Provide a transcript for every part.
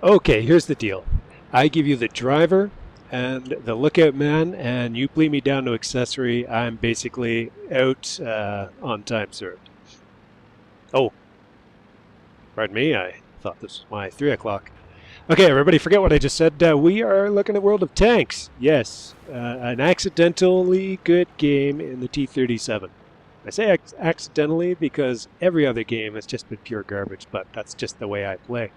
Okay, here's the deal. I give you the driver and the lookout man, and you bleed me down to accessory. I'm basically out on time served. Oh, pardon me, I thought this was my 3 o'clock. Okay, everybody, forget what I just said. We are looking at World of Tanks. Yes, an accidentally good game in the T37. I say accidentally because every other game has just been pure garbage, but that's just the way I play.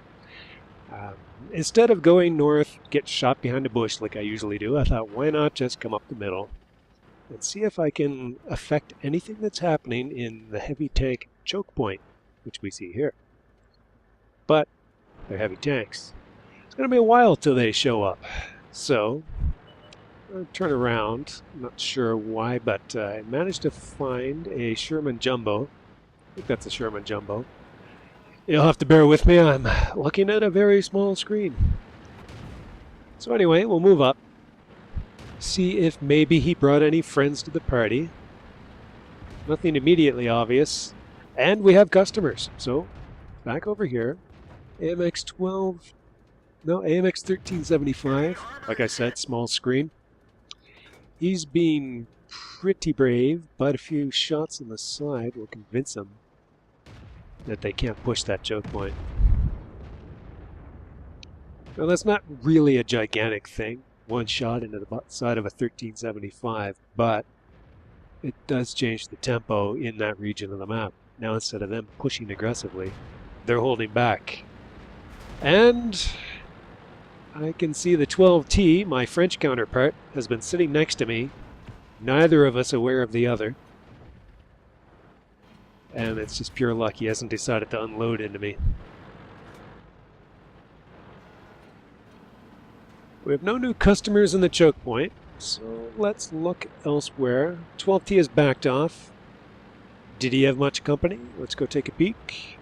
Instead of going north, get shot behind a bush like I usually do, I thought, why not just come up the middle and see if I can affect anything that's happening in the heavy tank choke point, which we see here. But they're heavy tanks. It's going to be a while till they show up. So, I'll turn around. I'm not sure why, but I managed to find a Sherman Jumbo. I think that's a Sherman Jumbo. You'll have to bear with me, I'm looking at a very small screen. So anyway, we'll move up. See if maybe he brought any friends to the party. Nothing immediately obvious. And we have customers. So, back over here. AMX 12... No, AMX 1375. Like I said, small screen. He's being pretty brave, but a few shots on the side will convince him that they can't push that choke point. Now that's not really a gigantic thing, one shot into the side of a 1375, but it does change the tempo in that region of the map. Now instead of them pushing aggressively, they're holding back. And I can see the 12T, my French counterpart, has been sitting next to me, neither of us aware of the other. And it's just pure luck he hasn't decided to unload into me. We have no new customers in the choke point, so let's look elsewhere. 12T has backed off. Did he have much company? Let's go take a peek.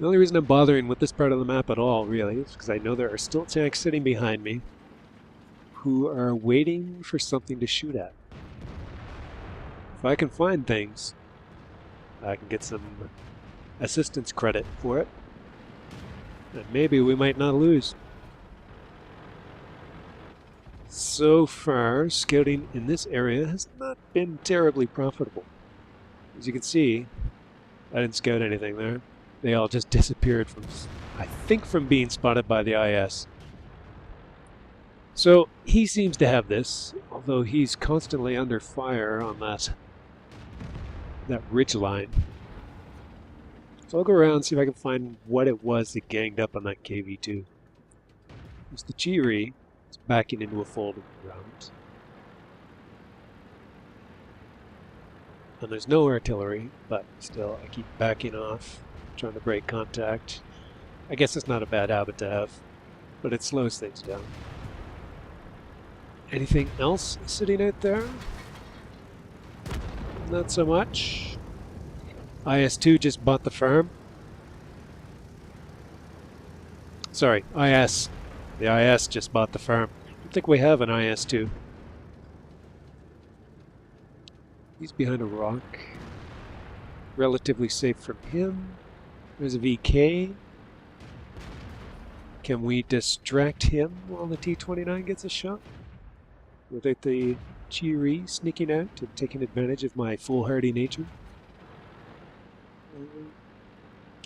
The only reason I'm bothering with this part of the map at all, really, is because I know there are still tanks sitting behind me who are waiting for something to shoot at. If I can find things, I can get some assistance credit for it, and maybe we might not lose. So far, scouting in this area has not been terribly profitable. As you can see, I didn't scout anything there. They all just disappeared from, I think, from being spotted by the IS. So he seems to have this, although he's constantly under fire on that ridge line. So I'll go around and see if I can find what it was that ganged up on that KV-2. It's the Chiri. It's backing into a folding ground. And there's no artillery, but still I keep backing off, trying to break contact. I guess it's not a bad habit to have, but it slows things down. Anything else sitting out there? Not so much. IS-2 just bought the farm. Sorry, IS. The IS just bought the farm. I don't think we have an IS-2. He's behind a rock. Relatively safe from him. There's a VK. Can we distract him while the T-29 gets a shot? Without the Chiri sneaking out and taking advantage of my foolhardy nature?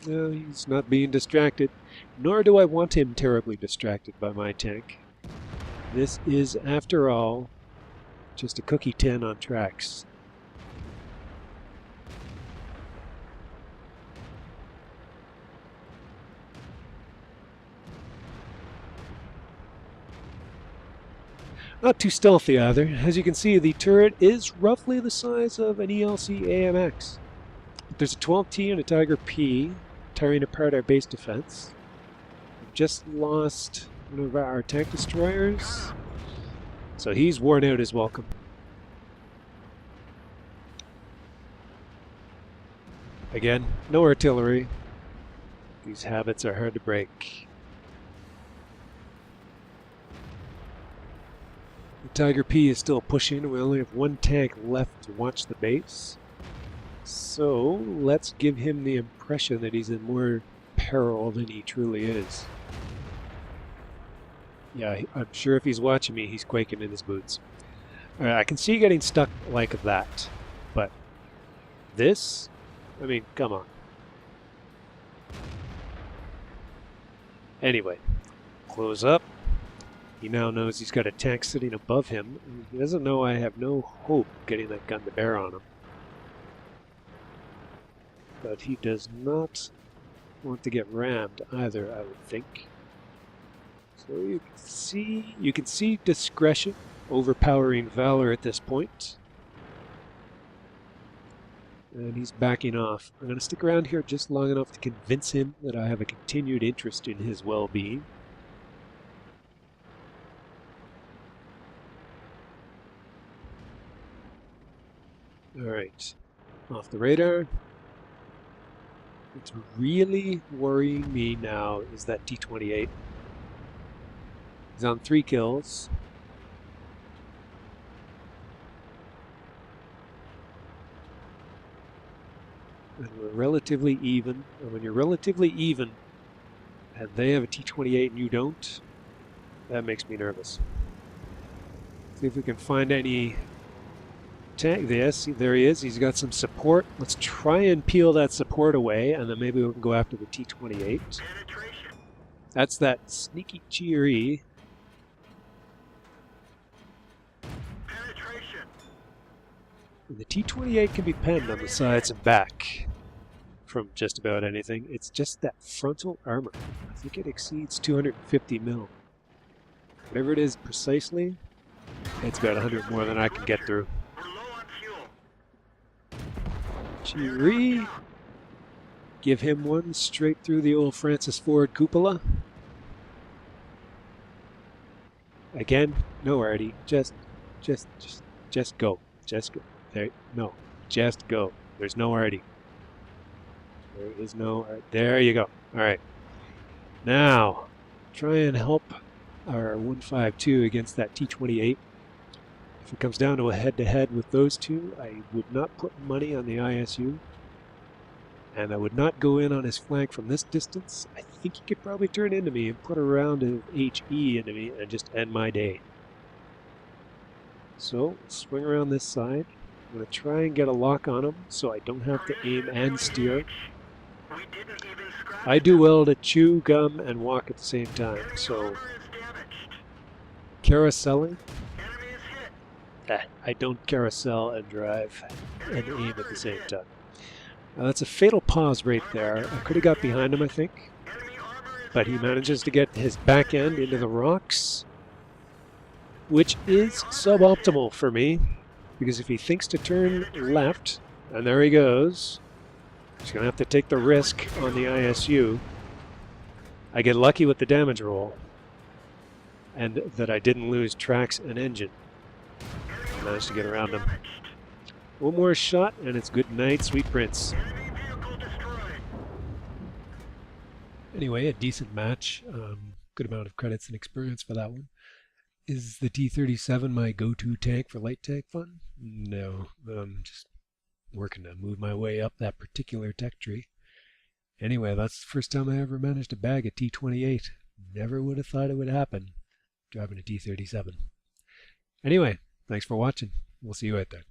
No, he's not being distracted. Nor do I want him terribly distracted by my tank. This is, after all, just a cookie tin on tracks. Not too stealthy either. As you can see, the turret is roughly the size of an ELC AMX. There's a 12T and a Tiger P tearing apart our base defense. We've just lost one of our tank destroyers, so he's worn out his welcome. Again, no artillery. These habits are hard to break. Tiger P is still pushing. We only have one tank left to watch the base. So let's give him the impression that he's in more peril than he truly is. Yeah, I'm sure if he's watching me, he's quaking in his boots. All right, I can see getting stuck like that, but this, I mean, come on. Anyway, close up. He now knows he's got a tank sitting above him. He doesn't know I have no hope of getting that gun to bear on him. But he does not want to get rammed either, I would think. So you can see discretion overpowering valor at this point. And he's backing off. I'm going to stick around here just long enough to convince him that I have a continued interest in his well-being. Alright, off the radar. What's really worrying me now is that T-28. He's on 3 kills. And we're relatively even. And when you're relatively even, and they have a T-28 and you don't, that makes me nervous. See if we can find any tank. Yes, there he is. He's got some support. Let's try and peel that support away, and then maybe we can go after the T-28. That's that sneaky cheery. The T-28 can be penned on the sides and back from just about anything. It's just that frontal armor. I think it exceeds 250 mil. Whatever it is precisely, it's about 100 more than I can get through. Cheery. Give him one straight through the old Francis Ford cupola. Again, no arty. Just go. Just go. There, no, just go. There's no arty. There is no arty. There you go. All right. Now, try and help our 152 against that T-28. If it comes down to a head-to-head with those two, I would not put money on the ISU. And I would not go in on his flank from this distance. I think he could probably turn into me and put a round of HE into me and just end my day. So, swing around this side. I'm going to try and get a lock on him so I don't have to aim and steer. I do well to chew gum and walk at the same time, so carouseling. I don't carousel and drive and aim at the same time. That's a fatal pause right there. I could have got behind him, I think, but he manages to get his back end into the rocks, which is suboptimal for me, because if he thinks to turn left, and there he goes, he's going to have to take the risk on the ISU. I get lucky with the damage roll, and that I didn't lose tracks and engine. I managed to get around him. One more shot, and it's good night, sweet prince. Anyway, a decent match. Good amount of credits and experience for that one. Is the T37 my go-to tank for light tank fun? No, I'm just working to move my way up that particular tech tree. Anyway, that's the first time I ever managed to bag a T28. Never would have thought it would happen driving a T37. Anyway, thanks for watching. We'll see you out there.